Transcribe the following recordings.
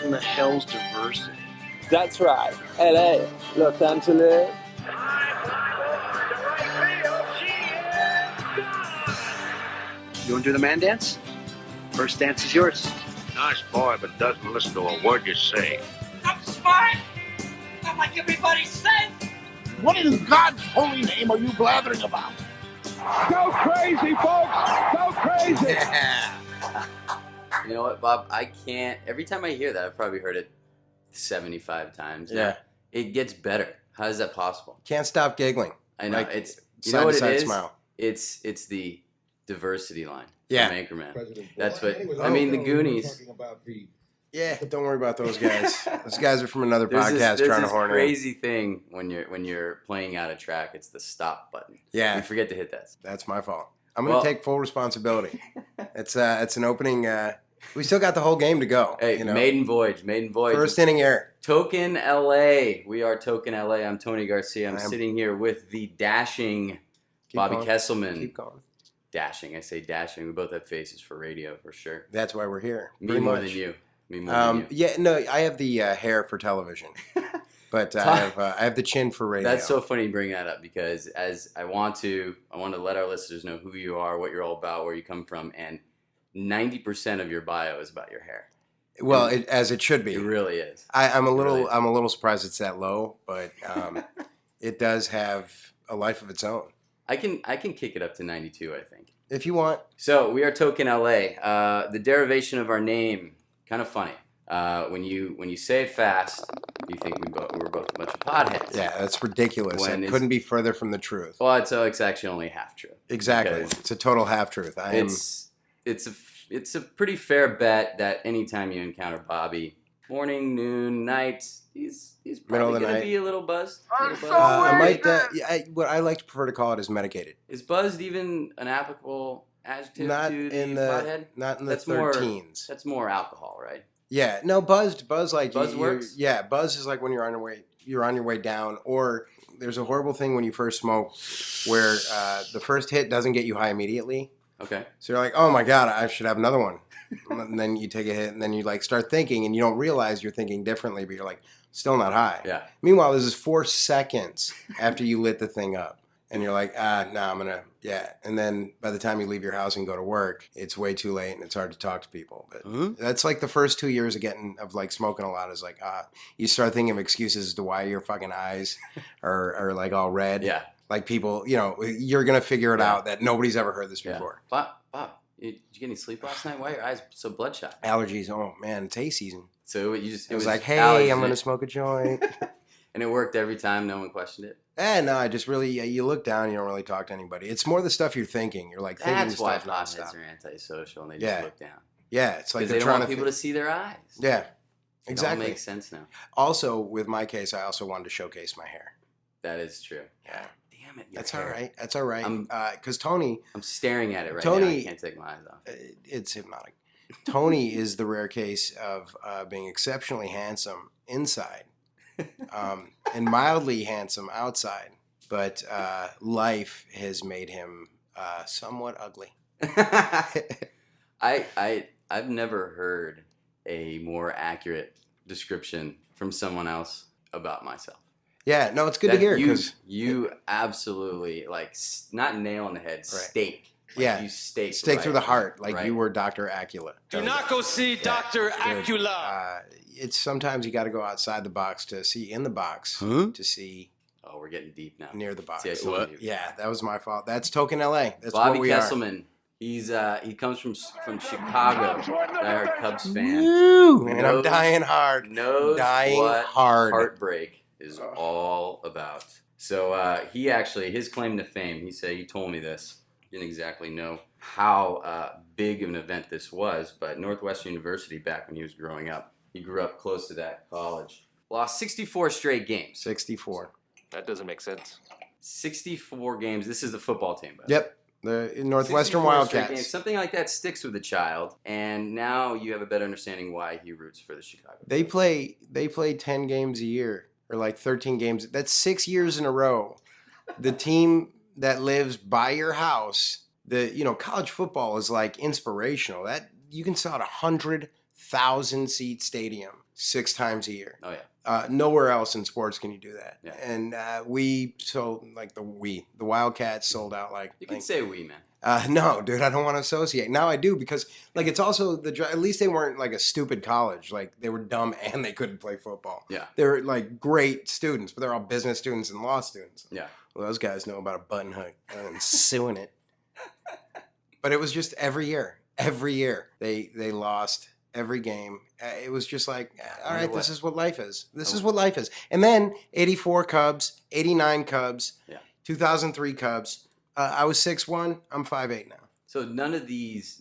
What in the hell's diversity? That's right. LA, Los Angeles. You want to do the man dance? First dance is yours. Nice boy, but doesn't listen to a word you say. I'm smart. I'm like everybody says. What in God's holy name are you blathering about? Go crazy, folks! Go crazy! Yeah. You know what, Bob? I can't. Every time I hear that, I've probably heard it 75 times. Yeah. It gets better. How is that possible? Can't stop giggling. I know. Like, It's you know what it side is? smile. It's the diversity line Yeah. from Anchorman. That's what I mean. The Goonies. Yeah, don't worry about those guys. Those guys are from another podcast There's trying to this horn in. crazy thing when you're playing out a track. It's the stop button. Yeah. You forget to hit that. That's my fault. I'm going to take full responsibility. It's an opening. We still got the whole game to go. Hey, you know? maiden voyage. First inning air. Toke In LA. We are Toke In LA. I'm Tony Garcia. I'm sitting here with the dashing Bobby Kesselman. Keep going. Dashing. I say dashing. We both have faces for radio for sure. That's why we're here. Me more than you. Me more than you. Yeah, no, I have the hair for television, but I have the chin for radio. That's so funny you bring that up because as I want to let our listeners know who you are, what you're all about, where you come from, and 90% of your bio is about your hair. Well, as it should be. It really is. I'm a little surprised it's that low, but it does have a life of its own. I can kick it up to 92, I think. If you want. So we are Toke In LA. The derivation of our name, kind of funny. When you say it fast, you think we're both a bunch of potheads. Yeah, that's ridiculous. It couldn't be further from the truth. Well, it's actually only half true. Exactly. It's a total half truth. It's a pretty fair bet that anytime you encounter Bobby, morning, noon, night, he's probably going to be a little buzzed. I might. What I like to prefer to call it is medicated. Is buzzed even an applicable adjective to the pothead? Not in the 13s. That's more alcohol, right? Yeah. No, buzzed. Buzz works. Yeah, buzz is like when you're on your way. You're on your way down, or there's a horrible thing when you first smoke, where the first hit doesn't get you high immediately. Okay. So you're like, oh my God, I should have another one. And then you take a hit, and then you like start thinking, and you don't realize you're thinking differently, but you're like, still not high. Yeah. Meanwhile, this is 4 seconds after you lit the thing up, and you're like, I'm gonna, yeah. And then by the time you leave your house and go to work, it's way too late, and it's hard to talk to people. But that's like the first 2 years of like smoking a lot is like, you start thinking of excuses as to why your fucking eyes are like all red. Yeah. Like people, you're going to figure it out that nobody's ever heard this before. Bob, did you get any sleep last night? Why are your eyes so bloodshot? Allergies. Oh, man, it's hay season. So it was like, hey, allergies. I'm going to smoke a joint. And it worked every time? No one questioned it? No, I just really, you look down, you don't really talk to anybody. It's more the stuff you're thinking. You're like thinking stuff nonstop. That's why potheads are antisocial and they just look down. Yeah, it's like they don't want people to see their eyes. Yeah, exactly. It all makes sense now. Also, with my case, I also wanted to showcase my hair. That is true. Yeah. Damn it. That's all right. That's all right. Because Tony... I'm staring at it right now. I can't take my eyes off. It's hypnotic. Tony is the rare case of being exceptionally handsome inside and mildly handsome outside. But life has made him somewhat ugly. I've never heard a more accurate description from someone else about myself. Yeah, no, it's good to hear because you absolutely not nail on the head, stake. You stake through the heart, like you were Dr. Acula. Do not go see Dr. Acula. It's sometimes you got to go outside the box to see in the box to see. Oh, we're getting deep now. Near the box. See, yeah, that was my fault. That's Toke In LA. That's Bobby what we Kesselman. He comes from Chicago. Diehard Cubs fan. And I'm dying hard. Heartbreak is all about. So his claim to fame. He told me this. Didn't exactly know how big of an event this was, but Northwestern University back when he was growing up. He grew up close to that college. Lost 64 straight games. 64. That doesn't make sense. 64 games. This is the football team, by Yep. The Northwestern Wildcats. Something like that sticks with a child, and now you have a better understanding why he roots for the Chicago. They play 10 games a year, or like 13 games. That's 6 years in a row. The team that lives by your house, college football is like inspirational. That you can sell out 100,000 1,000-seat stadium 6 times a year. Oh yeah. Nowhere else in sports can you do that. Yeah. And the Wildcats sold out like. You can say we, man. No, dude, I don't want to associate. Now I do because like it's also at least they weren't like a stupid college. Like they were dumb and they couldn't play football. Yeah. They were like great students, but they're all business students and law students. Yeah. Well, those guys know about a button hook and suing it. But it was just every year they lost every game. It was just like, all right, this is what life is. This is what life is. And then 84 Cubs, 89 Cubs, 2003 Cubs. I was 6'1". I'm 5'8" now. So none of these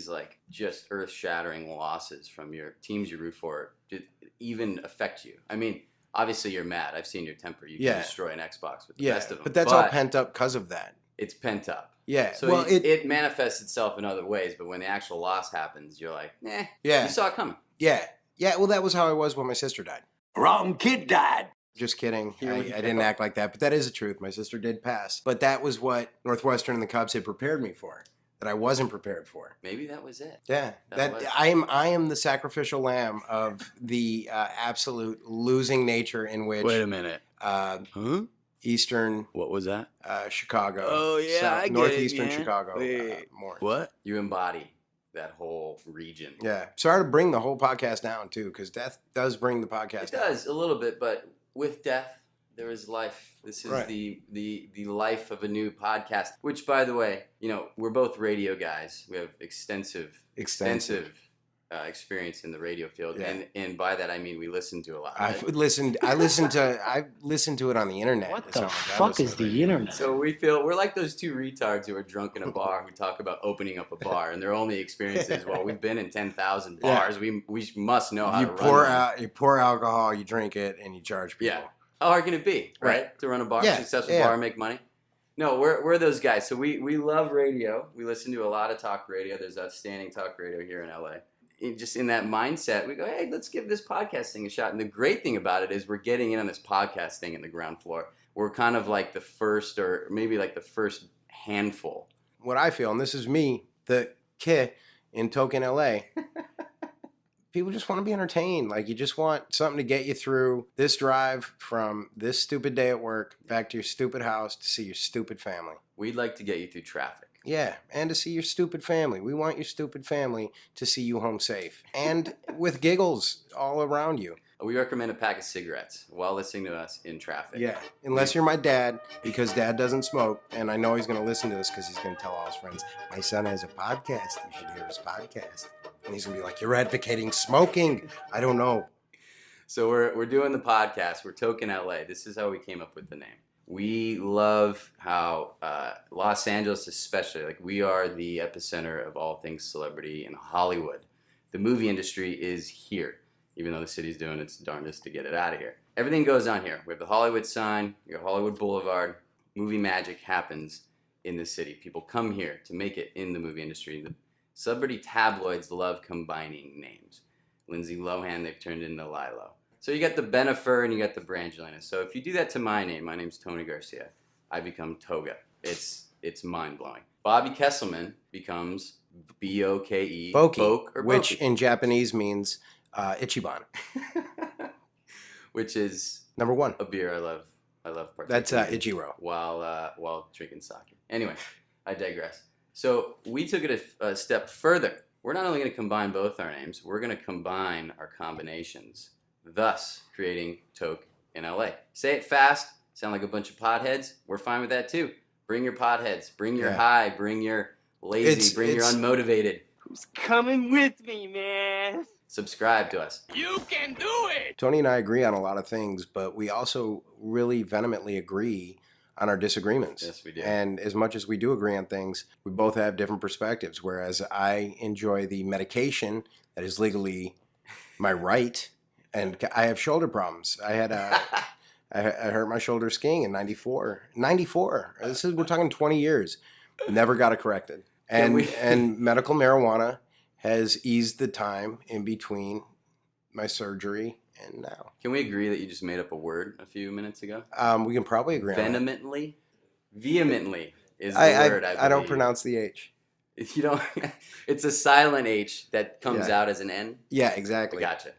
like just earth-shattering losses from your teams you root for did even affect you. I mean, obviously you're mad. I've seen your temper. You can destroy an Xbox with the best of them. But that's all pent up because of that. It's pent up. Yeah. So well, it manifests itself in other ways, but when the actual loss happens, you're like, nah. Yeah. You saw it coming. Yeah. Yeah. Well, that was how I was when my sister died. Wrong kid died. Just kidding. I didn't act like that, but that is the truth. My sister did pass. But that was what Northwestern and the Cubs had prepared me for, that I wasn't prepared for. Maybe that was it. Yeah. I am the sacrificial lamb of the absolute losing nature in which. Wait a minute. Eastern. What was that? Chicago. Oh yeah, I get Northeastern it, man. Chicago. Wait, More. what? You embody that whole region. Yeah. Sorry to bring the whole podcast down too, because death does bring the podcast down. It does a little bit, but with death there is life. This is Right. the life of a new podcast. Which, by the way, we're both radio guys. We have extensive experience in the radio field, Yeah. and by that I mean we listen to a lot. I've listened to it on the internet. What It's the not like I fuck listen is to the radio. internet? So we're like those two retards who are drunk in a bar who talk about opening up a bar, and their only experience is, well, we've been in 10,000 bars. We must know how You to pour run one. out, you pour alcohol, you drink it, and you charge people. Yeah. How hard can it be, right? To run a bar, Yeah, successful yeah. bar, and make money? No, we're those guys. So we love radio. We listen to a lot of talk radio. There's outstanding talk radio here in LA. Just in that mindset, we go, hey, let's give this podcast thing a shot. And the great thing about it is we're getting in on this podcast thing in the ground floor. We're kind of like the first, or maybe like the first handful. What I feel, and this is me, the kid in Toke In, LA. People just want to be entertained. Like, you just want something to get you through this drive from this stupid day at work back to your stupid house to see your stupid family. We'd like to get you through traffic. Yeah, and to see your stupid family. We want your stupid family to see you home safe and with giggles all around you. We recommend a pack of cigarettes while listening to us in traffic. Yeah, unless you're my dad, because dad doesn't smoke, and I know he's going to listen to this because he's going to tell all his friends, my son has a podcast, you should hear his podcast. And he's going to be like, you're advocating smoking. I don't know. So we're doing the podcast. We're Toke In LA. This is how we came up with the name. We love how Los Angeles especially, like, we are the epicenter of all things celebrity in Hollywood. The movie industry is here, even though the city's doing its darndest to get it out of here. Everything goes on here. We have the Hollywood sign, your Hollywood Boulevard. Movie magic happens in the city. People come here to make it in the movie industry. The celebrity tabloids love combining names. Lindsay Lohan, they've turned into Lilo. So you got the Benifer and you got the Brangelina. So if you do that to my name's Tony Garcia, I become Toga. It's mind-blowing. Bobby Kesselman becomes B-O-K-E. Boki, Boke or which Boki. in Japanese means Ichiban. Which is Number one. a beer I love partaking That's in Ichiro. while drinking sake. Anyway, I digress. So we took it a step further. We're not only going to combine both our names, we're going to combine our combinations, thus creating Toke In LA. Say it fast, sound like a bunch of potheads. We're fine with that too. Bring your potheads, bring your high, bring your lazy, bring your unmotivated. Who's coming with me, man? Subscribe to us. You can do it! Tony and I agree on a lot of things, but we also really vehemently agree on our disagreements. Yes, we do. And as much as we do agree on things, we both have different perspectives. Whereas I enjoy the medication that is legally my right, and I have shoulder problems. I had I hurt my shoulder skiing in 94. 94. We're talking 20 years. Never got it corrected. And medical marijuana has eased the time in between my surgery and now. Can we agree that you just made up a word a few minutes ago? We can probably agree on that. Vehemently is the word, I don't believe. pronounce the H. You don't. It's a silent H that comes Yeah. out as an N. Yeah, I exactly. gotcha.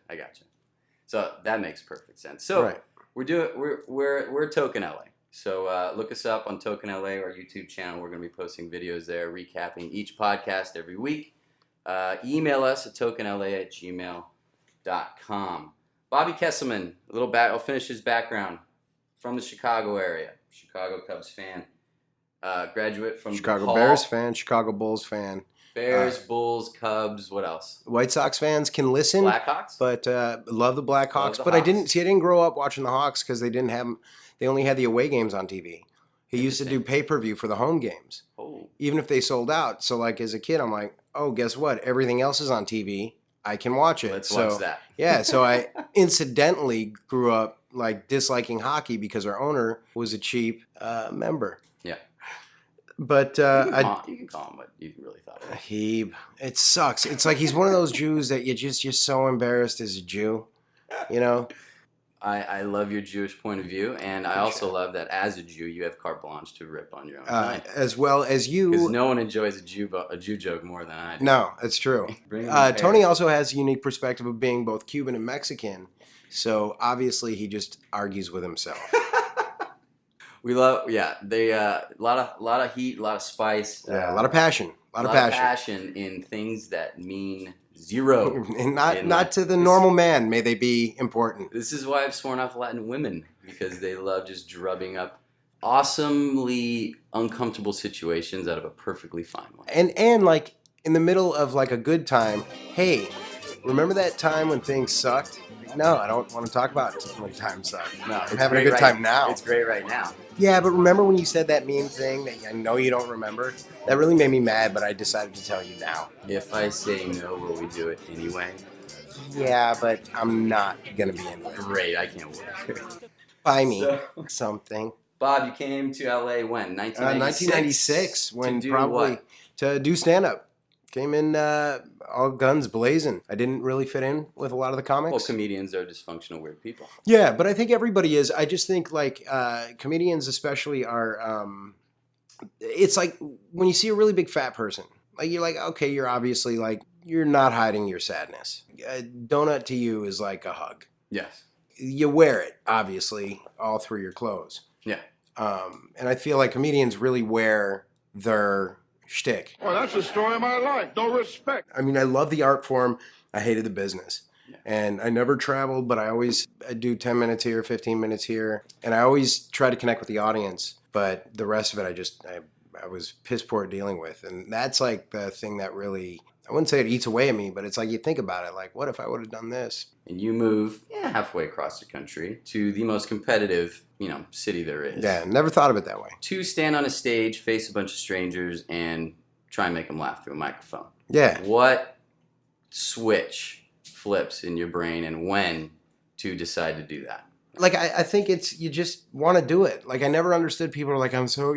So that makes perfect sense. So Right. we're Toke In LA. So look us up on Toke In LA, our YouTube channel. We're going to be posting videos there, recapping each podcast every week. Email us at tokenla@gmail.com. Bobby Kesselman, I'll finish his background. From the Chicago area, Chicago Cubs fan, graduate from Chicago DePaul. Bears fan, Chicago Bulls fan. Bears, Bulls, Cubs, what else? White Sox fans can listen. Blackhawks? But love the Blackhawks. Love the But Hawks. I didn't grow up watching the Hawks because they only had the away games on TV. He used to do pay-per-view for the home games, Oh, even if they sold out. So like as a kid, I'm like, oh, guess what? Everything else is on TV. I can watch it. let's watch that. Yeah, so I incidentally grew up like disliking hockey because our owner was a cheap member. Yeah. But You can call him what you really thought of. it sucks. It's like he's one of those Jews that you're so embarrassed as a Jew, you know? I love your Jewish point of view, and I also love that as a Jew, you have carte blanche to rip on your own mind. As well as you. Because no one enjoys a Jew joke more than I do. No, that's true. Bring them to Tony Paris. also has a unique perspective of being both Cuban and Mexican, so obviously he just argues with himself. We love, they a lot of heat, a lot of spice, Yeah, a lot of passion. A lot of passion. in things that mean zero. And in not life. to the normal man may they be important. This is why I've sworn off Latin women, because they love just drubbing up awesomely uncomfortable situations out of a perfectly fine one. And like in the middle of like a good time, hey, remember that time when things sucked? No, I don't want to talk about when time sucked. No, I'm having a good time now. It's great right now. Yeah, but remember when you said that mean thing that I know you don't remember? That really made me mad, but I decided to tell you now. If I say no, will we do it anyway? Yeah, but I'm not going to be in it. Great, I can't wait. Buy me So- something. Bob, you came to LA when? 1996, when to do probably what? to do stand-up. Came in all guns blazing. I didn't really fit in with a lot of the comics. Well, comedians are dysfunctional, weird people. Yeah, but I think everybody is. I just think like comedians especially are it's like when you see a really big fat person, like you're like, okay, you're obviously like you're not hiding your sadness. A donut to you is like a hug. Yes. You wear it, obviously, all through your clothes. Yeah. And I feel like comedians really wear their shtick. Well, that's the story of my life. No respect. I mean, I love the art form. I hated the business. Yeah. And I never traveled, but I do 10 minutes here, 15 minutes here. And I always try to connect with the audience. But the rest of it, I was piss poor at dealing with. And that's like the thing that really, I wouldn't say it eats away at me, but it's like you think about it, like, what if I would have done this? And you move halfway across the country to the most competitive, city there is. Yeah, never thought of it that way. To stand on a stage, face a bunch of strangers, and try and make them laugh through a microphone. Yeah. What switch flips in your brain and when to decide to do that? Like, I think it's, you just want to do it. Like, I never understood people are like, I'm so,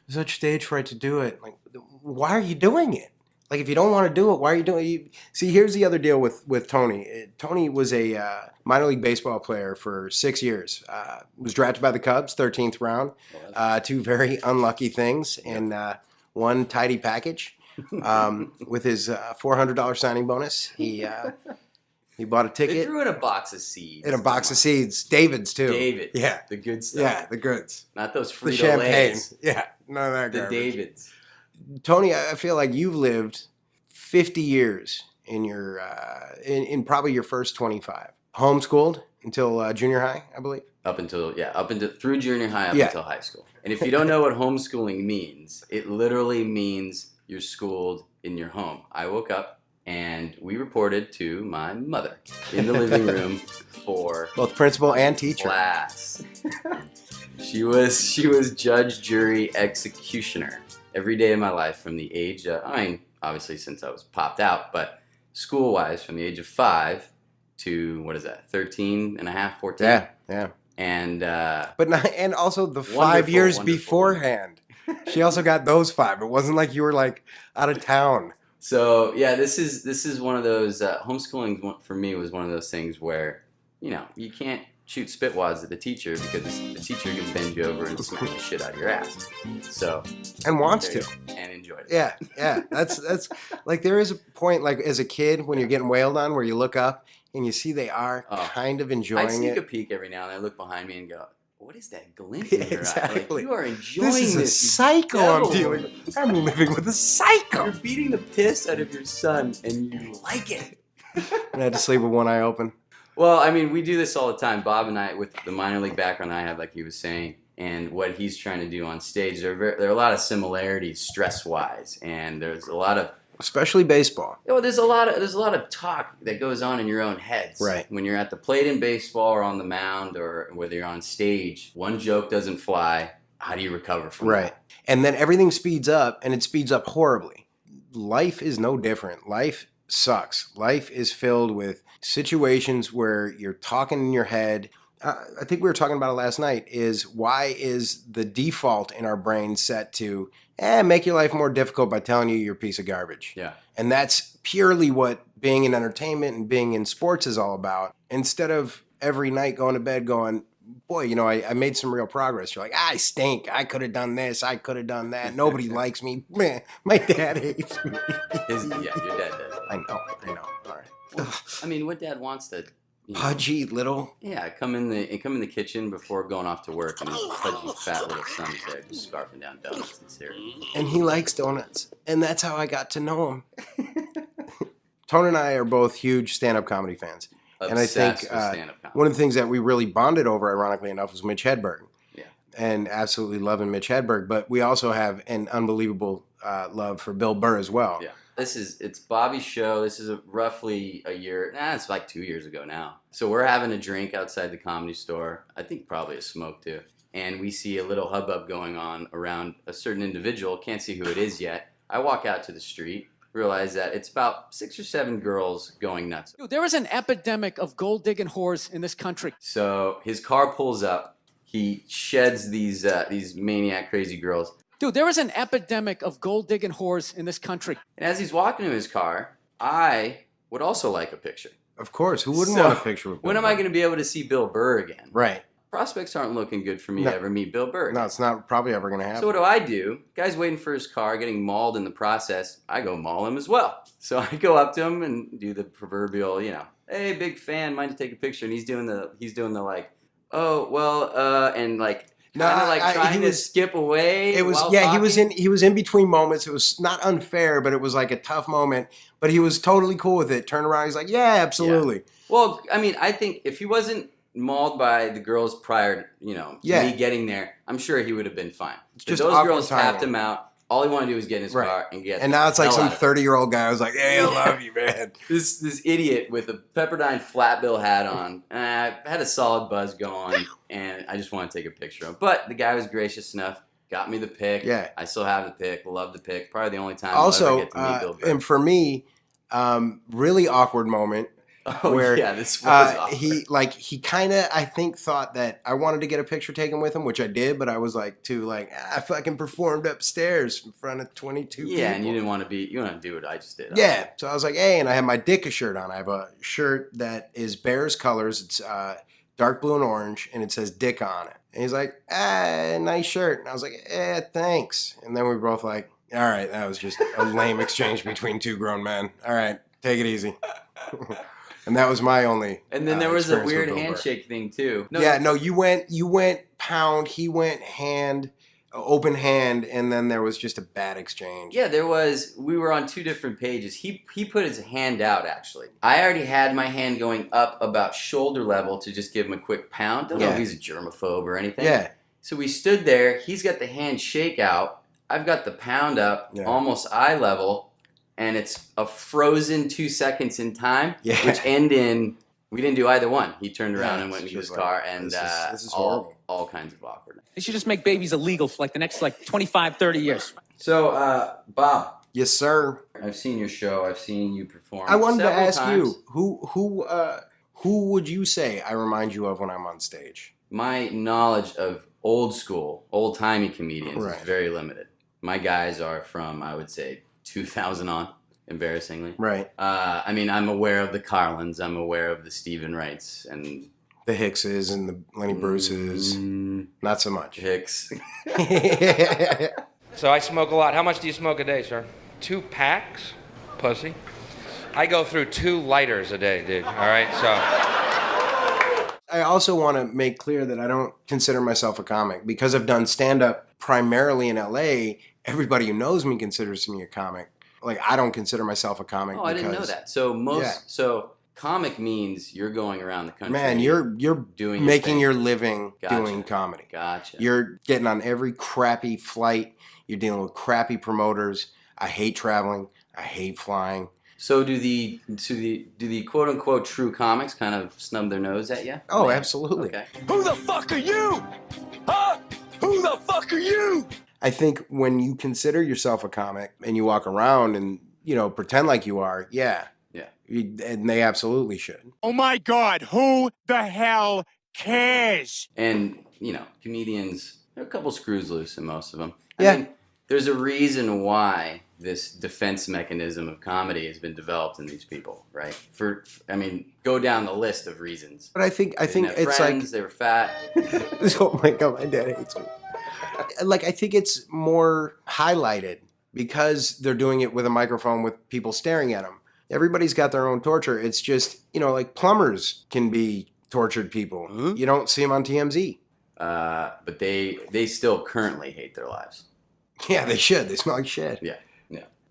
such stage fright to do it. Like, why are you doing it? Like, if you don't want to do it, why are you doing it? See, here's the other deal with Tony. Tony was a minor league baseball player for 6 years. Was drafted by the Cubs, 13th round. Two very unlucky things in one tidy package. With his $400 signing bonus, he bought a They ticket. threw in a box of seeds. In a box of seeds. David's, too. David. Yeah. The good stuff. Yeah, the goods. Not those The champagne. Frito-Lays. Yeah, none of that The garbage. Davids. Tony, I feel like you've lived 50 years in your in probably your first 25. Homeschooled until junior high, I believe. Up until through junior high Yeah. until high school. And if you don't know what homeschooling means, it literally means you're schooled in your home. I woke up and we reported to my mother in the living room for Both principal and teacher. class. She was judge, jury, executioner every day of my life from the age of, obviously since I was popped out, but school-wise from the age of 5 to, 13 and a half, 14? Yeah. And But not, and also the 5 Wonderful, years wonderful. beforehand. She also got those 5. It wasn't like you were like out of town. so, yeah, this is one of those, homeschooling for me was one of those things where, you can't shoot spitwads at the teacher because the teacher can bend you over and smack the shit out of your ass. So, And wants there to. you go. And enjoyed it. Yeah. That's like there is a point like as a kid when you're getting wailed on where you look up and you see they are kind of I enjoying sneak it. a peek every now and then. I look behind me and go, "What is that glint in your eye? Like, Exactly. you are enjoying This is a you psycho I'm devil. dealing with. I'm living with a psycho. You're beating the piss out of your son, and you like it." I had to sleep with one eye open. Well, I mean, we do this all the time. Bob and I, with the minor league background I have, like he was saying, and what he's trying to do on stage, there are a lot of similarities stress-wise, and there's a lot of Especially baseball. there's a lot of talk that goes on in your own heads. Right. When you're at the plate in baseball or on the mound or whether you're on stage, one joke doesn't fly. How do you recover from Right. And then everything speeds up, and it speeds up horribly. Life is no different. Life sucks. Life is filled with situations where you're talking in your head. I think we were talking about it last night, is why is the default in our brain set to make your life more difficult by telling you you're a piece of garbage? Yeah. And that's purely what being in entertainment and being in sports is all about. Instead of every night going to bed going, boy, you know, I made some real progress. You're like, I stink. I could have done this. I could have done that. Nobody likes me. Man, my dad hates me. Yeah, your dad does. I know. All right. Well, I mean, what dad wants to, you know, Pudgy little. yeah, come in the kitchen before going off to work, and his pudgy fat little son's there just scarfing down donuts and cereal. And he likes donuts. And that's how I got to know him. Tone and I are both huge stand-up comedy fans. And I think Obsessed with stand-up comedy. one of the things that we really bonded over, ironically enough, was Mitch Hedberg. Yeah. And absolutely loving Mitch Hedberg. But we also have an unbelievable love for Bill Burr as well. Yeah. It's Bobby's show. This is roughly a year. It's like 2 years ago now. So we're having a drink outside the Comedy Store. I think probably a smoke too. And we see a little hubbub going on around a certain individual. Can't see who it is yet. I walk out to the street, realize that it's about 6 or 7 girls going nuts. Dude, there is an epidemic of gold digging whores in this country. So his car pulls up. He sheds these maniac crazy girls. Dude, there is an epidemic of gold digging whores in this country. And as he's walking to his car, I would also like a picture. Of course. Who wouldn't So, want a picture with Bill when am Burr? I going to be able to see Bill Burr again? Right. Prospects aren't looking good for me No. to ever meet Bill Burr. No, it's not probably ever going to happen. So what do? Guy's waiting for his car, getting mauled in the process. I go maul him as well. So I go up to him and do the proverbial, hey, big fan, mind to take a picture? And he's doing the like, oh well, and like kind of like trying to skip away. It was while talking. talking. he was in between moments. It was not unfair, but it was like a tough moment. But he was totally cool with it. Turned around, he's like, yeah, absolutely. Yeah. Well, I mean, I think if he wasn't mauled by the girls prior, to me getting there, I'm sure he would have been fine. But just those awkward girls tapped timing. him out. All he wanted to do was get in his car and get. And now it's like the hell some out of it. 30-year-old guy who's like, hey, I love you, man. This idiot with a Pepperdine flat bill hat on. I had a solid buzz going, and I just want to take a picture of him. But the guy was gracious enough, got me the pic. Yeah. I still have the pic, love the pic. Probably the only time I'll ever Also, get to meet Bill Burr. and for me, really awkward moment. Oh, where yeah, this was awkward. he kind of, I think, thought that I wanted to get a picture taken with him, which I did, but I was like, I fucking performed upstairs in front of 22 people. Yeah, and you didn't want to do what I just did. Yeah, so I was like, hey, and I have my Dick shirt on. I have a shirt that is Bears colors. It's dark blue and orange, and it says Dick on it. And he's like, nice shirt. And I was like, thanks. And then we were both like, all right, that was just a lame exchange between two grown men. All right, take it easy. And that was my only. And then there was a experience with weird Bill Burr. handshake thing too. No, you went pound, he went hand, open hand, and then there was just a bad exchange. Yeah, there was. We were on 2 different pages. He put his hand out, actually. I already had my hand going up about shoulder level to just give him a quick pound. Don't know if he's a germaphobe or anything. Yeah. So we stood there. He's got the hand shake out. I've got the pound up, almost eye level. And it's a frozen 2 seconds in time, which end in, we didn't do either one. He turned around and went into his car, and this is horrible. all kinds of awkwardness. They should just make babies illegal for like the next 25, 30 years. So, Bob. Yes, sir. I've seen your show. I've seen you perform. I wanted to several ask times. you, who would you say I remind you of when I'm on stage? My knowledge of old school, old-timey comedians Right. is very limited. My guys are from, I would say, 2000 on, embarrassingly. Right. I mean, I'm aware of the Carlins. I'm aware of the Stephen Wrights and The Hickses and the Lenny Bruces. Not so much. Hicks. So I smoke a lot. How much do you smoke a day, sir? 2 packs? Pussy. I go through 2 lighters a day, dude. All right, so. I also want to make clear that I don't consider myself a comic. Because I've done stand-up primarily in LA, everybody who knows me considers me a comic. Like, I don't consider myself a comic. Oh, I didn't know that. So comic means you're going around the country. Man, you're doing making your your living Gotcha. doing comedy. Gotcha. You're getting on every crappy flight. You're dealing with crappy promoters. I hate traveling. I hate flying. So do the quote unquote true comics kind of snub their nose at you? Oh, absolutely. Okay. Who the fuck are you? Huh? Who the fuck are you? I think when you consider yourself a comic and you walk around and, you know, pretend like you are, yeah. Yeah. And they absolutely should. Oh my God, who the hell cares? And, you know, comedians, there are a couple screws loose in most of them. I Yeah. mean, there's a reason why this defense mechanism of comedy has been developed in these people, right? I mean, go down the list of reasons. But I think They didn't have it's friends, like, they were fat. oh my God, my dad hates me. Like, I think it's more highlighted because they're doing it with a microphone with people staring at them. Everybody's got their own torture. It's just, you know, like plumbers can be tortured people. Mm-hmm. You don't see them on TMZ. But they still currently hate their lives. Yeah, they should. They smell like shit. Yeah.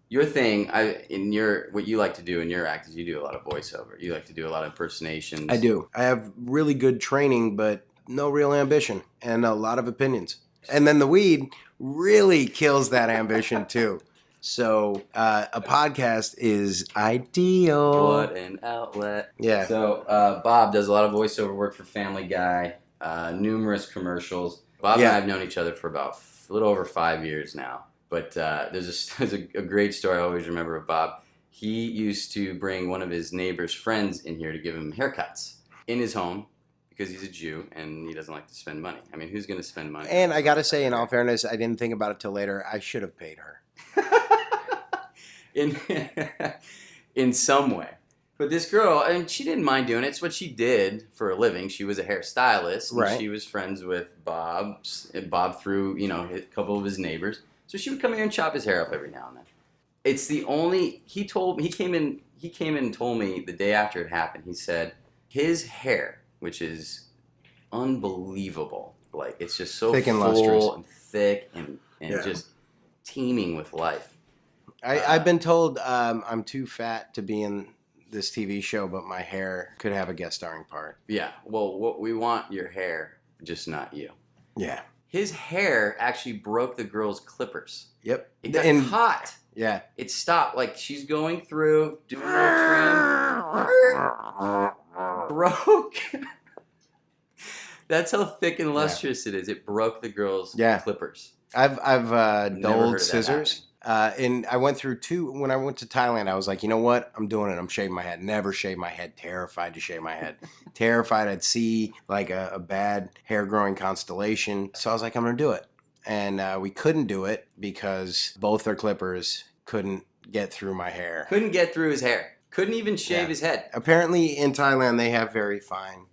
Your thing, what you like to do in your act is you do a lot of voiceover. You like to do a lot of impersonations. I do. I have really good training, but no real ambition and a lot of opinions. And then the weed really kills that ambition too. So a podcast is ideal. What an outlet. Yeah. So Bob does a lot of voiceover work for Family Guy, numerous commercials. Bob and Yeah. I have known each other for about a little over 5 years now. But there's a great story I always remember of Bob. He used to bring one of his neighbor's friends in here to give him haircuts in his home because he's a Jew and he doesn't like to spend money. I mean, who's going to spend money? And I got to say, in all fairness, I didn't think about it till later. I should have paid her. in some way. But this girl, I mean, she didn't mind doing it. It's what she did for a living. She was a hairstylist. Right. And she was friends with Bob through, you know, a couple of his neighbors. So she would come here and chop his hair up every now and then. It's the only, he came in and told me the day after it happened, he said his hair, which is unbelievable, like it's just so Thick and full lustrous. and thick and Yeah. just teeming with life. I've been told I'm too fat to be in this TV show, but my hair could have a guest starring part. Yeah, well, we want your hair, just not you. Yeah. His hair actually broke the girl's clippers. Yep. It got And- caught. Yeah. It stopped. Like she's going through, doing her trim. Broke. That's how thick and lustrous it is. It broke the girl's clippers. I've Never heard of dulled that scissors. And I went through when I went to Thailand, I was like, you know what? I'm doing it. I'm shaving my head. Never shave my head. Terrified to shave my head. Terrified I'd see like a bad hair growing constellation. So I was like, I'm going to do it. And we couldn't do it because both their clippers couldn't get through my hair. Couldn't get through his hair. Couldn't even shave his head. Apparently in Thailand, they have very fine,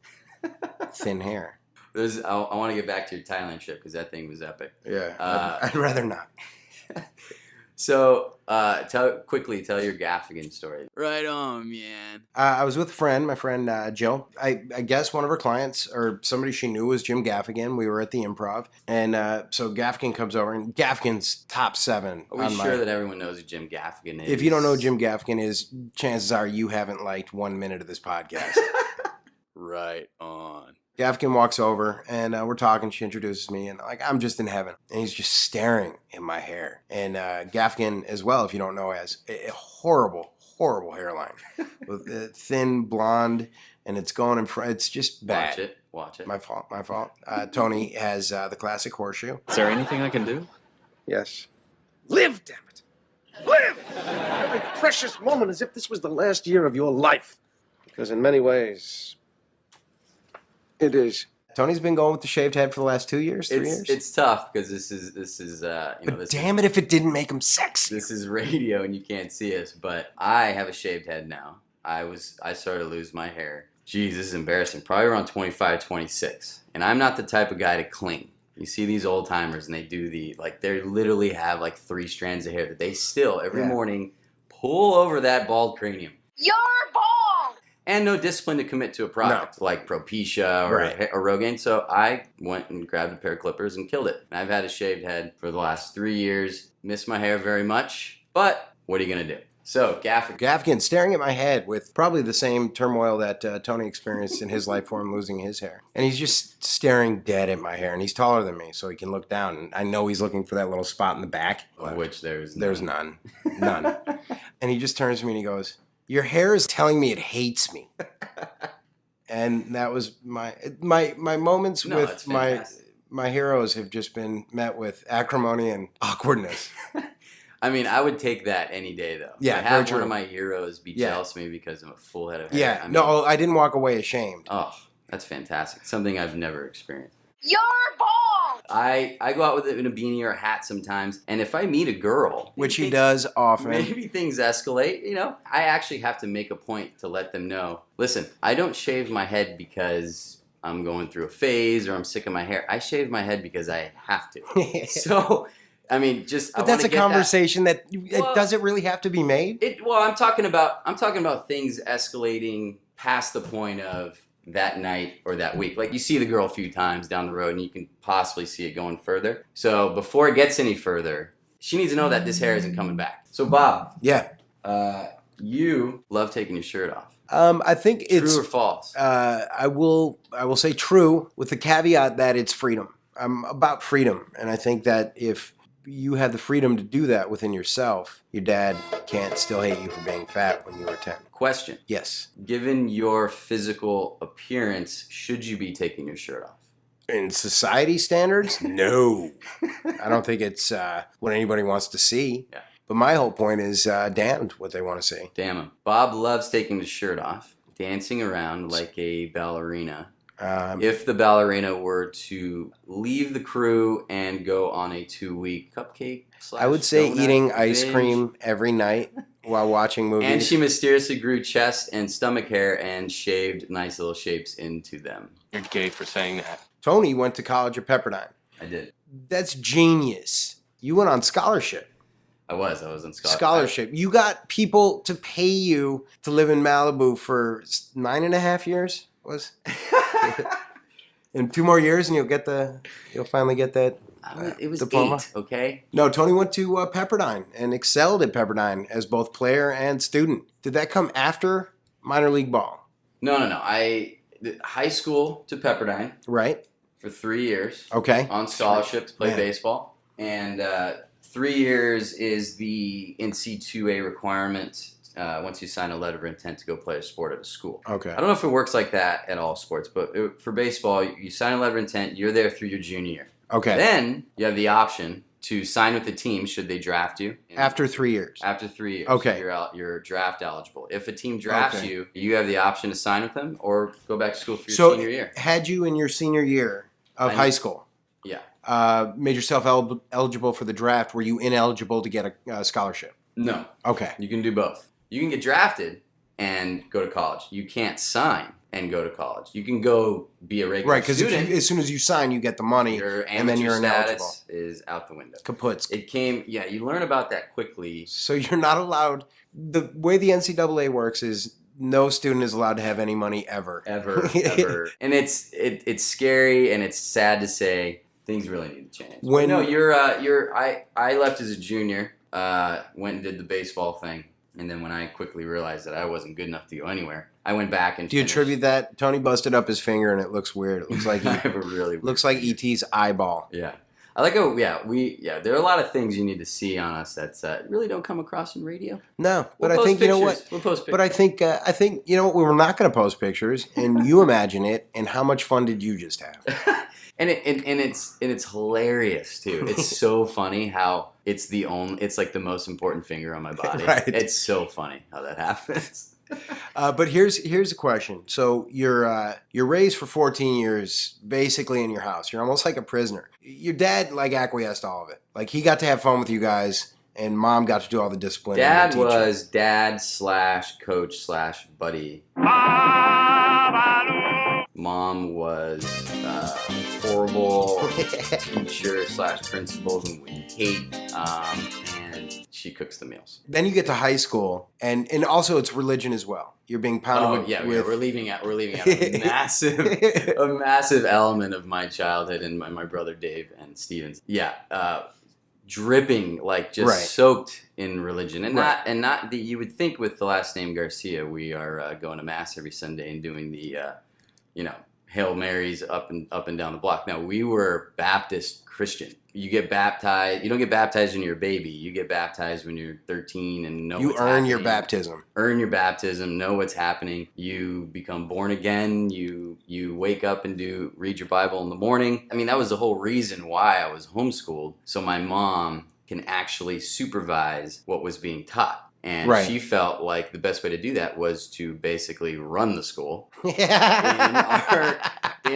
thin hair. I want to get back to your Thailand trip because that thing was epic. Yeah. I'd rather not. So, tell your Gaffigan story. Right on, man. I was with a friend, my friend Jill. I guess one of her clients or somebody she knew was Jim Gaffigan. We were at the Improv. And so Gaffigan comes over, and Gaffigan's top 7. Are we sure that everyone knows who Jim Gaffigan is? If you don't know who Jim Gaffigan is, chances are you haven't liked 1 minute of this podcast. Right on. Gaffigan walks over and we're talking. She introduces me and like I'm just in heaven. And he's just staring at my hair. And Gaffigan as well, if you don't know, has a horrible, horrible hairline with thin blonde, and it's going in front. It's just bad. Watch it. My fault. Tony has the classic horseshoe. Is there anything I can do? Yes. Live, damn it. Live! Every precious moment as if this was the last year of your life. Because in many ways, it is. Tony's been going with the shaved head for the last 2 years, 3 years. It's tough because this is But damn it if it didn't make him sexy. This is radio and you can't see us, but I have a shaved head now. I started to lose my hair. Geez, this is embarrassing. Probably around 25, 26. And I'm not the type of guy to cling. You see these old timers and they do they literally have like 3 strands of hair that they still every morning pull over that bald cranium. You're bald! And no discipline to commit to a product like Propecia or Rogaine. So I went and grabbed a pair of clippers and killed it. I've had a shaved head for the last 3 years. Miss my hair very much, but what are you going to do? So, Gaffigan staring at my head with probably the same turmoil that Tony experienced in his life for him losing his hair. And he's just staring dead at my hair. And he's taller than me, so he can look down. And I know he's looking for that little spot in the back. Of which there's none. None. And he just turns to me and he goes, "Your hair is telling me it hates me." And that was my moments with my heroes have just been met with acrimony and awkwardness. I mean, I would take that any day, though. Yeah, to have one of my heroes be jealous of me because I'm a full head of hair. Yeah, no, I didn't walk away ashamed. Oh, that's fantastic. Something I've never experienced. You're bald! I go out with it in a beanie or a hat sometimes, and if I meet a girl... Which he does often. Maybe things escalate, I actually have to make a point to let them know, listen, I don't shave my head because I'm going through a phase or I'm sick of my hair. I shave my head because I have to. So... I mean, But that's a conversation that does it really have to be made? I'm talking about things escalating past the point of that night or that week. Like you see the girl a few times down the road, and you can possibly see it going further. So before it gets any further, she needs to know that this hair isn't coming back. So Bob, you love taking your shirt off. I think it's true or false. I will say true with the caveat that it's freedom. I'm about freedom, and I think that if you have the freedom to do that within yourself, your dad can't still hate you for being fat when you were 10. Question. Yes. Given your physical appearance, should you be taking your shirt off? In society standards, no. I don't think it's what anybody wants to see. Yeah. But my whole point is damned what they want to see. Damn him. Bob loves taking his shirt off, dancing around like a ballerina. If the ballerina were to leave the crew and go on a 2-week cupcake / I would say eating ice binge. cream every night while watching movies. And she mysteriously grew chest and stomach hair and shaved nice little shapes into them. You're gay for saying that. Tony went to college at Pepperdine. I did. That's genius. You went on scholarship. I was on scholarship. You got people to pay you to live in Malibu for 9.5 years? In 2 more years, and you'll finally get that it was diploma. 8, okay? No, Tony went to Pepperdine and excelled at Pepperdine as both player and student. Did that come after minor league ball? No. I did high school to Pepperdine. Right. For 3 years. Okay. On scholarship to play baseball. And 3 years is the NC2A requirement once you sign a letter of intent to go play a sport at a school. Okay. I don't know if it works like that at all sports, but for baseball, you sign a letter of intent, you're there through your junior year. Okay. Then you have the option to sign with the team should they draft you. After 3 years? After 3 years. Okay. You're draft eligible. If a team drafts you, you have the option to sign with them or go back to school for your senior year. So had you in your senior year of high school made yourself eligible for the draft, were you ineligible to get a scholarship? No. Okay. You can do both. You can get drafted and go to college. You can't sign and go to college. You can go be a regular student. Right, because as soon as you sign, you get the money, and then you're ineligible. Status is out the window. Kaput. You learn about that quickly. So you're not allowed, the way the NCAA works is no student is allowed to have any money ever. Ever. And it's scary and it's sad to say things really need to change. I left as a junior, went and did the baseball thing. And then when I quickly realized that I wasn't good enough to go anywhere, I went back and Do you attribute that? Tony busted up his finger and it looks weird. It looks like looks like E.T.'s eyeball. Yeah. I like how, there are a lot of things you need to see on us that really don't come across in radio. No, but I think, you know what? We'll post pictures. But I think, you know what? We were not going to post pictures, and you imagine it, and how much fun did you just have? And it's hilarious too. It's so funny how it's like the most important finger on my body. Right. It's so funny how that happens. But here's a question. So you're raised for 14 years, basically in your house. You're almost like a prisoner. Your dad acquiesced to all of it. Like he got to have fun with you guys, and mom got to do all the discipline. Dad was dad / coach / buddy. Mom was horrible teacher / principal whom we hate, and she cooks the meals. Then you get to high school, and also it's religion as well. You're being pounded with... Yeah, we're leaving out a massive element of my childhood and my brother Dave and Steven's. Yeah, dripping, like just soaked in religion, and not that you would think with the last name Garcia we are going to mass every Sunday and doing the Hail Marys up and down the block. No, we were Baptist Christian. You get baptized. You don't get baptized when you're a baby. You get baptized when you're 13 and know you what's earn happening. your baptism. Earn your baptism. Know what's happening. You become born again. You wake up and read your Bible in the morning. I mean, that was the whole reason why I was homeschooled, so my mom can actually supervise what was being taught. And she felt like the best way to do that was to basically run the school in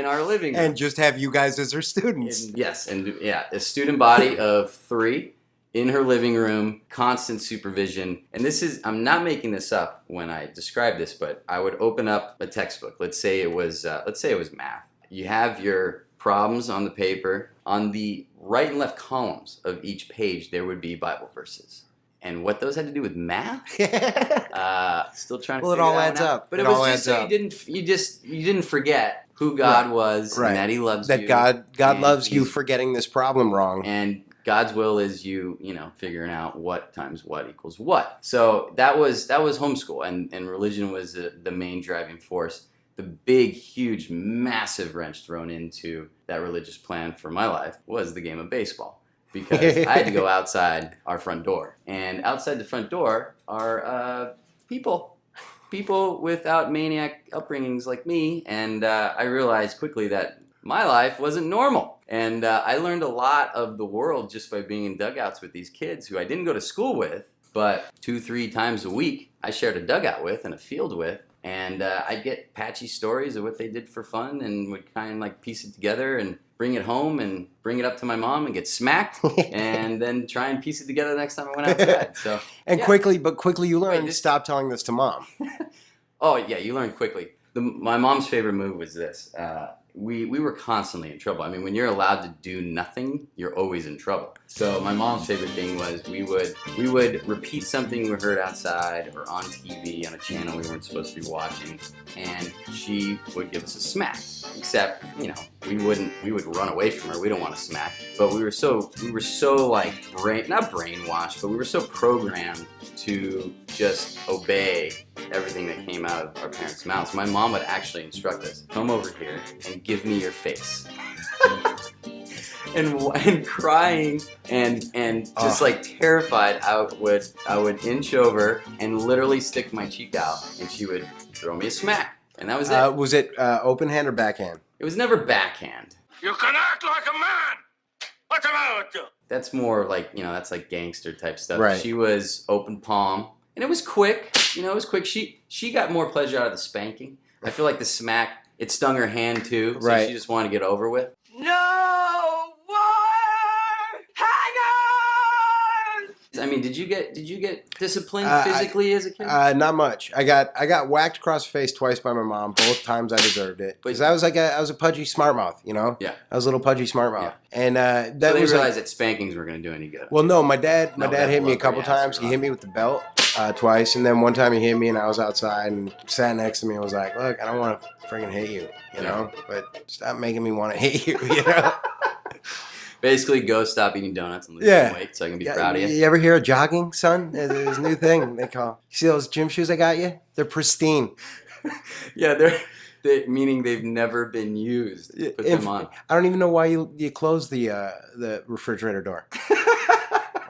our living room. And just have you guys as her students. A student body of 3 in her living room, constant supervision. And I'm not making this up when I describe this, but I would open up a textbook. Let's say it was math. You have your problems on the paper. On the right and left columns of each page, there would be Bible verses. And what those had to do with math? Still trying to. Well, it all adds up. But it was just so you didn't forget who God was and that He loves you. That God loves you for getting this problem wrong. And God's will is you figuring out what times what equals what. So that was homeschool, and religion was the main driving force. The big, huge, massive wrench thrown into that religious plan for my life was the game of baseball. Because I had to go outside our front door. And outside the front door are people without maniac upbringings like me. And I realized quickly that my life wasn't normal. And I learned a lot of the world just by being in dugouts with these kids who I didn't go to school with, but 2-3 times a week I shared a dugout with and a field with. And I'd get patchy stories of what they did for fun and would kind of like piece it together and bring it home and bring it up to my mom and get smacked and then try and piece it together the next time I went outside. So quickly you learned to stop telling this to mom. Oh yeah, you learned quickly. My mom's favorite move was this. We were constantly in trouble. I mean, when you're allowed to do nothing, you're always in trouble. So my mom's favorite thing was we would repeat something we heard outside or on TV on a channel we weren't supposed to be watching, and she would give us a smack. Except, we would run away from her. We don't want to smack. But we were so like not brainwashed, but we were so programmed to just obey everything that came out of our parents' mouths. My mom would actually instruct us, come over here and give me your face. and crying and just like terrified, I would inch over and literally stick my cheek out, and she would throw me a smack. And that was it. Was it open hand or backhand? It was never backhand. You can act like a man! What's the matter with you? That's more like, that's like gangster type stuff. Right. She was open palm. And it was quick. It was quick. She got more pleasure out of the spanking. I feel like the smack, it stung her hand too. So she just wanted to get over with. No more hangers! I mean, did you get disciplined physically as a kid? Not much. I got whacked across the face twice by my mom. Both times I deserved it. Because I was a pudgy smart mouth, Yeah. I was a little pudgy smart mouth. Yeah. And so they realized that spankings weren't going to do any good. Well, no, my dad hit me a couple times. He hit me with the belt twice, and then one time he hit me, and I was outside and sat next to me and was like, "Look, I don't want to freaking hit you, but stop making me want to hit you, Basically, go stop eating donuts and lose some weight so I can be proud of you. You ever hear of jogging, son? There's this new thing they call. You see those gym shoes I got you? They're pristine. Yeah, meaning they've never been used. Put them on. I don't even know why you close the refrigerator door.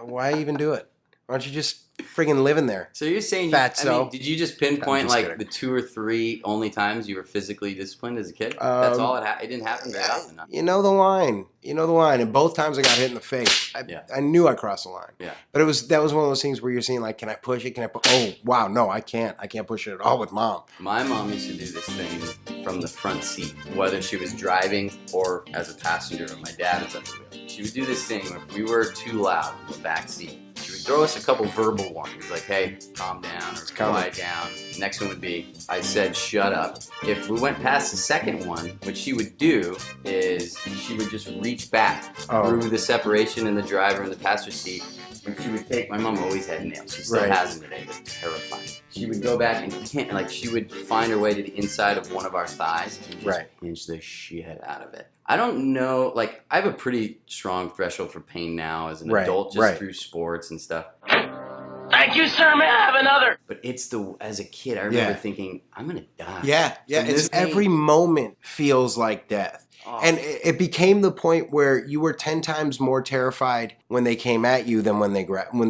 Why even do it? Why don't you just friggin' live in there? So you're saying, did you just pinpoint the 2 or 3 only times you were physically disciplined as a kid? That's all it didn't happen very often. Huh? You know the line. And both times I got hit in the face. I knew I crossed the line. Yeah. But that was one of those things where you're saying like, can I push it? Oh, wow, no, I can't. I can't push it at all with mom. My mom used to do this thing from the front seat, whether she was driving or as a passenger or my dad was at the wheel. She would do this thing where if we were too loud in the back seat, she would throw us a couple verbal warnings, like, hey, calm down, or quiet down. Next one would be, I said, shut up. If we went past the second one, what she would do is she would just reach back through the separation in the driver and the passenger seat. And she would take, my mom always had nails. She still has them today. They're terrifying. She would go back and like she would find her way to the inside of one of our thighs and just pinch the shit out of it. I don't know, like I have a pretty strong threshold for pain now as an adult, just through sports and stuff. Thank you, sir. May I have another? But it's as a kid, I remember thinking, I'm gonna die. Yeah. It's every moment feels like death. And it became the point where you were 10 times more terrified when they came at you than when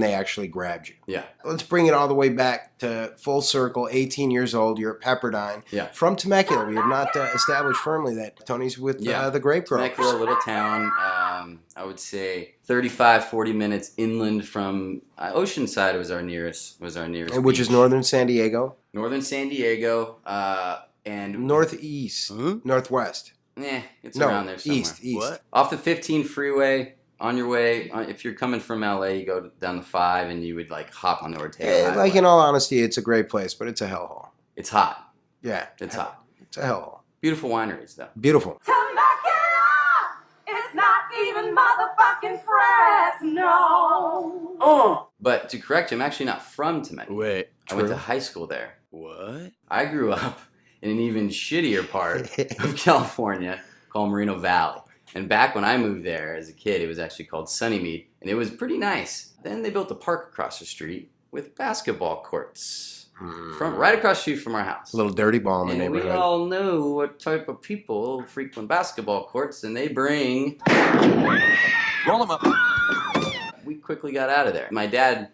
they actually grabbed you. Yeah. Let's bring it all the way back to full circle. 18 years old. You're at Pepperdine. Yeah. From Temecula. We have not established firmly that Tony's with the Grape Growers. Temecula, little town. I would say 35, 40 minutes inland from Oceanside was our nearest. Which is northern San Diego. Northern San Diego. And northeast, northwest. It's around there somewhere. East. What? Off the 15 freeway, on your way, if you're coming from LA, you go down the 5 and you would like hop on the Ortega. Like in all honesty, it's a great place, but it's a hellhole. It's hot. Yeah. It's hot. It's a hellhole. Beautiful wineries though. Beautiful. It's not even motherfucking Fresno. But to correct you, I'm actually not from Temecula. Wait. I went to high school there. What? I grew up in an even shittier part of California called Moreno Valley. And back when I moved there as a kid, it was actually called Sunnymead, and it was pretty nice. Then they built a park across the street with basketball courts right across the street from our house. A little dirty ball in the neighborhood. We all know what type of people frequent basketball courts, and they bring... Roll them up. We quickly got out of there. My dad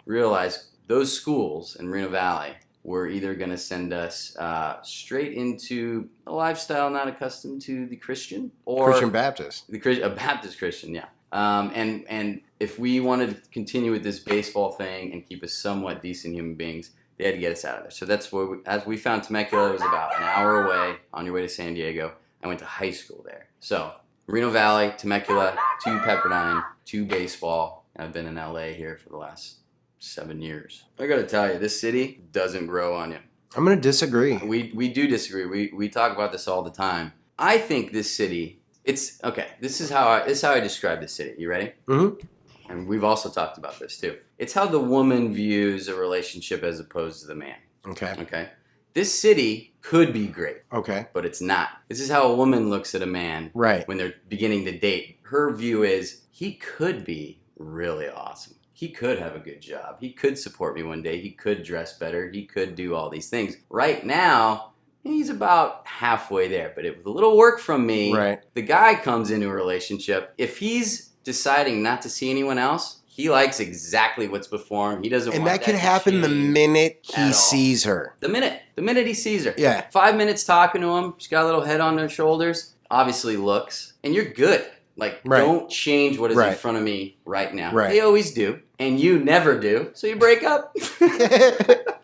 realized those schools in Moreno Valley were either going to send us straight into a lifestyle not accustomed to the Christian, or Christian Baptist. A Baptist Christian, yeah. And if we wanted to continue with this baseball thing and keep us somewhat decent human beings, they had to get us out of there. So that's where as we found Temecula. It was about an hour away on your way to San Diego. I went to high school there. So Moreno Valley, Temecula, to Pepperdine, to baseball. I've been in LA here for the last 7 years. I gotta tell you, this city doesn't grow on you. I'm gonna disagree. We do disagree. We talk about this all the time. I think this city, it's okay. This is how I describe this city. You ready? Mm-hmm. And we've also talked about this too. It's how the woman views a relationship as opposed to the man. Okay. Okay. This city could be great. Okay. But it's not. This is how a woman looks at a man. Right. When they're beginning to date. Her view is he could be really awesome. He could have a good job. He could support me one day. He could dress better. He could do all these things. Right now, he's about halfway there. But with a little work from me, the guy comes into a relationship. If he's deciding not to see anyone else, he likes exactly what's before him. He doesn't want that. And that could happen the minute he sees her. The minute he sees her. Yeah. 5 minutes talking to him. She's got a little head on her shoulders. Obviously looks. And you're good. Like, don't change what is in front of me right now. They always do. And you never do. So you break up.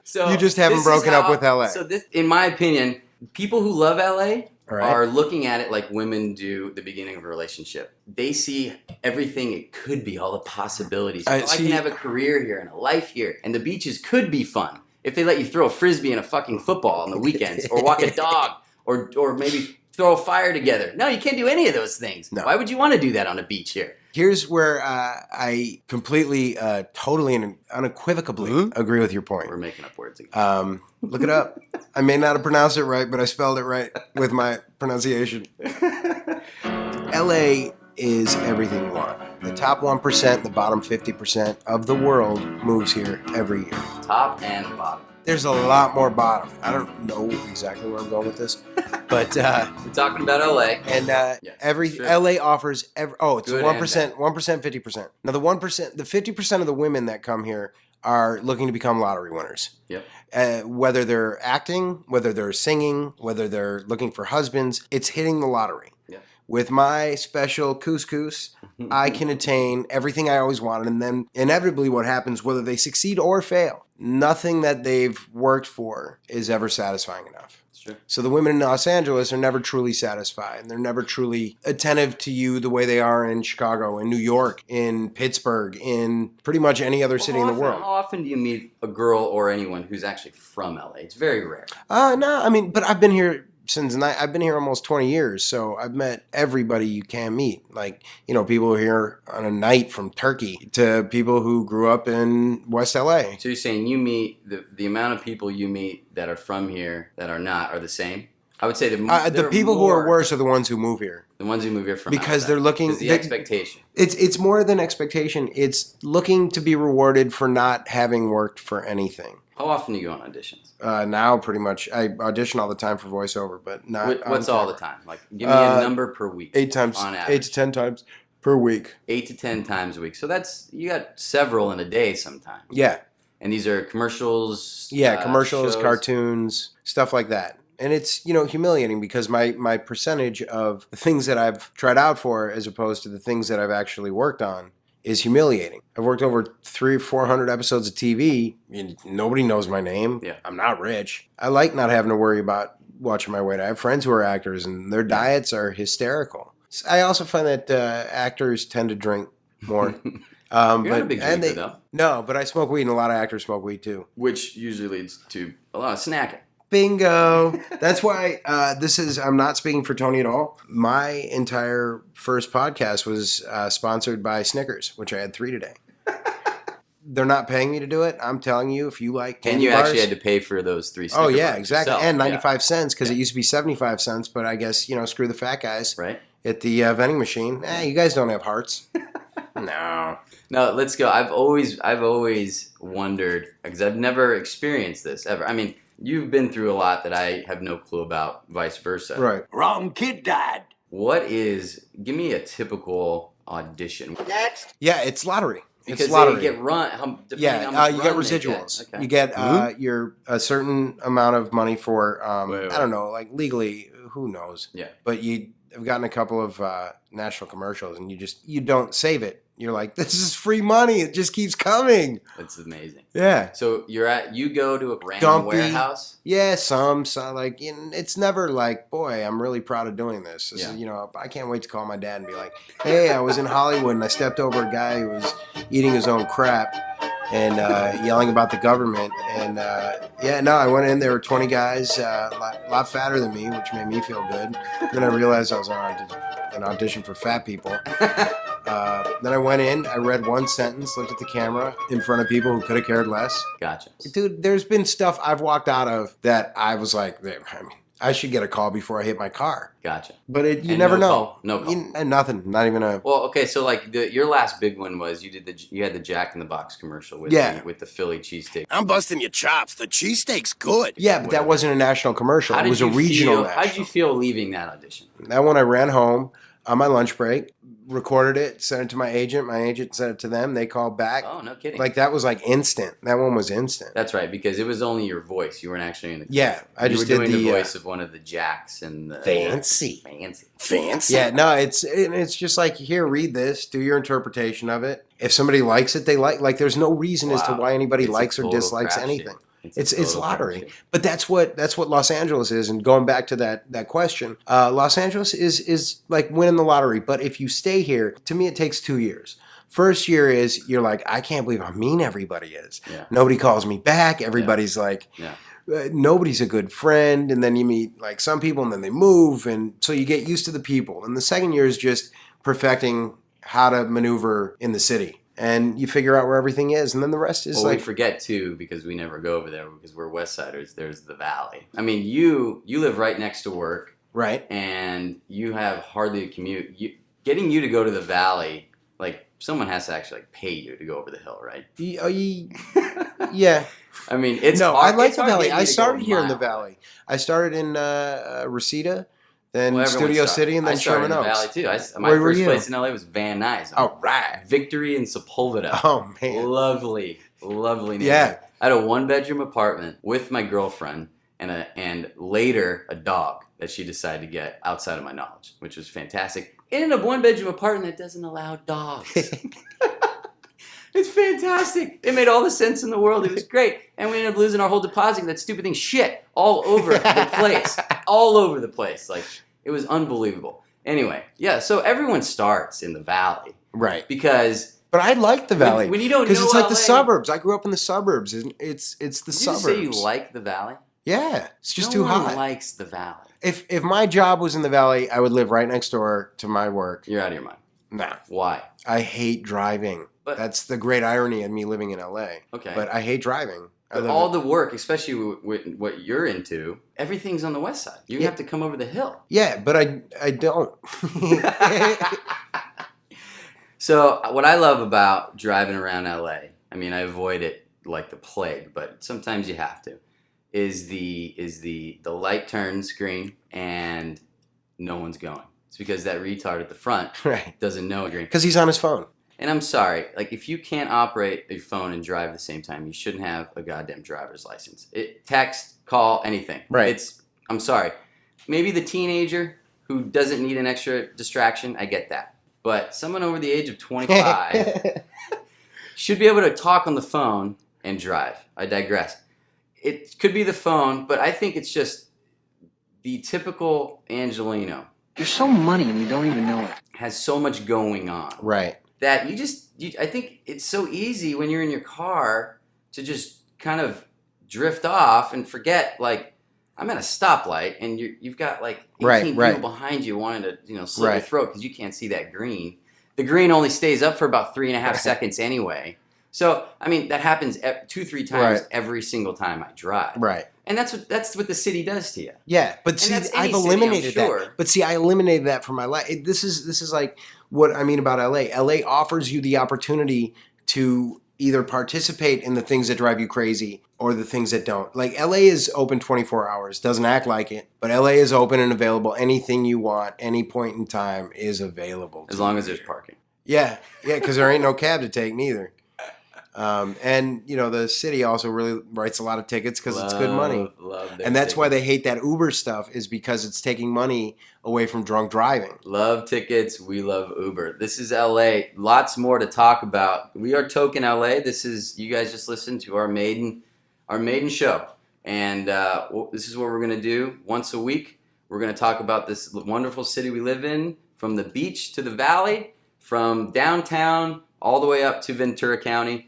So you just haven't broken up with LA. So this, in my opinion, people who love LA are looking at it like women do the beginning of a relationship. They see everything it could be, all the possibilities. I can have a career here and a life here. And the beaches could be fun if they let you throw a frisbee and a fucking football on the weekends, or walk a dog, or maybe throw a fire together. No, you can't do any of those things. No. Why would you want to do that on a beach here? Here's where I completely, totally, and unequivocally agree with your point. We're making up words again. Look it up. I may not have pronounced it right, but I spelled it right with my pronunciation. LA is everything you want. The top 1%, the bottom 50% of the world moves here every year. Top and bottom. There's a lot more bottom. I don't know exactly where I'm going with this, but we're talking about LA, and LA offers it's 1%, 50%. Now the 1%, the 50% of the women that come here are looking to become lottery winners. Yep. Whether they're acting, whether they're singing, whether they're looking for husbands, it's hitting the lottery. Yep. with my special couscous, I can attain everything I always wanted. And then inevitably what happens, whether they succeed or fail, nothing that they've worked for is ever satisfying enough. Sure. So the women in Los Angeles are never truly satisfied. They're never truly attentive to you the way they are in Chicago, in New York, in Pittsburgh, in pretty much any other city in the world. How often do you meet a girl or anyone who's actually from LA? It's very rare. No, I mean, but I've been here I've been here almost 20 years, so I've met everybody you can meet. Like, you know, people who are here on a night from Turkey to people who grew up in West LA. So you're saying you meet, the amount of people you meet that are from here that are not are the same? I would say the people who are worse are the ones who move here. The ones who move here from because outside. they're looking. The expectation. It's more than expectation. It's looking to be rewarded for not having worked for anything. How often do you go on auditions? Now, pretty much, I audition all the time for voiceover, but not. What's all the time? Like, give me a number per week. 8 times, on average. 8 to 10 times per week. 8 to 10 times a week. So you got several in a day sometimes. Yeah. And these are commercials. Yeah, commercials, shows. Cartoons, stuff like that. And it's, you know, humiliating because my percentage of the things that I've tried out for as opposed to the things that I've actually worked on is humiliating. I've worked over 300 or 400 episodes of TV. Nobody knows my name. Yeah. I'm not rich. I like not having to worry about watching my weight. I have friends who are actors and their diets are hysterical. I also find that actors tend to drink more. You're not a big drinker, though. No, but I smoke weed and a lot of actors smoke weed too. Which usually leads to a lot of snacking. Bingo. That's why I'm not speaking for Tony at all. My entire first podcast was sponsored by Snickers, which I had 3 today. They're not paying me to do it. I'm telling you, if you like candy and you bars, actually had to pay for those 3 Snickers. Oh, yeah, bars exactly. yourself. And 95 cents because it used to be 75 cents. But I guess, you know, screw the fat guys. Right. At the vending machine. You guys don't have hearts. No. No, let's go. I've always wondered, because I've never experienced this ever. I mean, you've been through a lot that I have no clue about, vice versa. Right. Wrong kid died. Give me a typical audition. Next. Yeah, it's lottery. Because it's lottery. they get run. You get residuals. Okay. You get a certain amount of money for, I don't know, like legally, who knows? Yeah. But I've gotten a couple of national commercials and you don't save it. You're like, this is free money. It just keeps coming. That's amazing. Yeah. So you go to a random warehouse? Yeah, some like, it's never like, boy, I'm really proud of doing this. This Yeah. is, I can't wait to call my dad and be like, hey, I was in Hollywood and I stepped over a guy who was eating his own crap and yelling about the government. And I went in, there were 20 guys, a lot fatter than me, which made me feel good. Then I realized I was on an audition for fat people. Then I went in, I read one sentence, looked at the camera in front of people who could have cared less. Gotcha. Dude, there's been stuff I've walked out of that I was like, I should get a call before I hit my car. Gotcha. But you never know. No call. Nothing. Not even a. Well, okay, so like your last big one was you had the Jack in the Box commercial with the Philly cheesesteak. I'm busting your chops. The cheesesteak's good. Yeah, but that wasn't a national commercial. It was a regional national. How did you feel leaving that audition? That one I ran home on my lunch break, recorded it, sent it to my agent. My agent sent it to them. They called back. Oh, no kidding. Like that was like instant. That one was instant. That's right, because it was only your voice. You weren't actually in the Yeah, I just did did the voice of one of the Jacks and the fancy. Yeah, no, it's just like, here, read this, do your interpretation of it. If somebody likes it, they like. There's no reason as to why anybody likes or dislikes anything. It's lottery. But that's what Los Angeles is. And going back to that question, Los Angeles is like winning the lottery. But if you stay here, to me, it takes 2 years. First year is you're like, I can't believe how mean everybody is. Yeah. Nobody calls me back. Everybody's like, nobody's a good friend. And then you meet like some people and then they move. And so you get used to the people. And the second year is just perfecting how to maneuver in the city. And you figure out where everything is, and then the rest is we forget too, because we never go over there because we're West Siders. There's the Valley. I mean, you live right next to work, right? And you have hardly a commute. Getting you to go to the Valley, like someone has to actually pay you to go over the hill, right? Yeah. I mean, it's hard. I like the Valley. I started here in the Valley. I started in Reseda. Then Studio City, and then Sherman Oaks. I started in the Valley, too. My first place in LA was Van Nuys. Oh, right. Victory in Sepulveda. Oh, man. Lovely neighborhood. Yeah. I had a 1-bedroom apartment with my girlfriend and later a dog. that she decided to get outside of my knowledge, which was fantastic. In a one-bedroom apartment that doesn't allow dogs. It's fantastic. It made all the sense in the world. It was great. And we ended up losing our whole deposit. That stupid thing shit all over the place. All over the place. Like, it was unbelievable. Anyway, yeah, so everyone starts in the valley. Right. Because... But I like the valley. When you don't know because it's like LA, the suburbs. I grew up in the suburbs. It's the did you suburbs. say you like the valley? Yeah, it's just no too one hot. likes the valley. If my job was in the valley, I would live right next door to my work. You're out of your mind. Nah. Why? I hate driving. But, that's the great irony of me living in LA. Okay. But I hate driving. But all the work, especially with what you're into, everything's on the west side. You have to come over the hill. Yeah, but I don't. So what I love about driving around LA, I mean, I avoid it like the plague, but sometimes you have to, is the light turns green and no one's going. It's because that retard at the front doesn't know green. Because he's on his phone. And I'm sorry, like if you can't operate your phone and drive at the same time, you shouldn't have a goddamn driver's license. Text, call, anything. Right. I'm sorry. Maybe the teenager who doesn't need an extra distraction, I get that. But someone over the age of 25 should be able to talk on the phone and drive. I digress. It could be the phone, but I think it's just the typical Angelino. You're so money and you don't even know it. Has so much going on. Right. That I think it's so easy when you're in your car to just kind of drift off and forget, like, I'm at a stoplight and you've got like 18 people behind you wanting to, slit your throat because you can't see that green. The green only stays up for about 3.5 seconds anyway. So, I mean, that happens 2-3 times every single time I drive. Right. And that's what the city does to you. Yeah, but see, I've eliminated that. But see, I eliminated that from my life. This is like what I mean about LA. LA offers you the opportunity to either participate in the things that drive you crazy or the things that don't. Like LA is open 24 hours, doesn't act like it, but LA is open and available. Anything you want, any point in time is available. As long as there's parking. Yeah, because there ain't no cab to take neither. And the city also really writes a lot of tickets because it's good money. And that's why they hate that Uber stuff, is because it's taking money away from drunk driving. Love tickets. We love Uber. This is LA. Lots more to talk about. We are Toke In LA. This is, you guys just listened to our maiden show. And this is what we're going to do once a week. We're going to talk about this wonderful city we live in, from the beach to the valley, from downtown all the way up to Ventura County.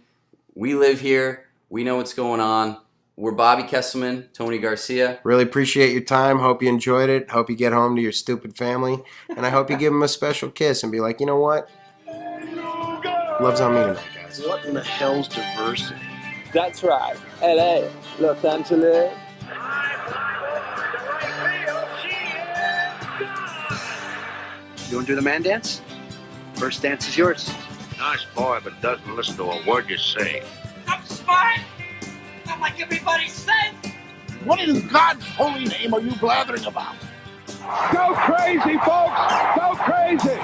We live here. We know what's going on. We're Bobby Kesselman, Tony Garcia. Really appreciate your time. Hope you enjoyed it. Hope you get home to your stupid family. And I hope you give them a special kiss and be like, you know what? Love's on me tonight, guys. What in the hell's diversity? That's right. LA, Los Angeles. You want to do the man dance? First dance is yours. Nice boy, but doesn't listen to a word you say. I'm smart. I'm like everybody says. What in God's holy name are you blathering about? Go crazy, folks! Go crazy!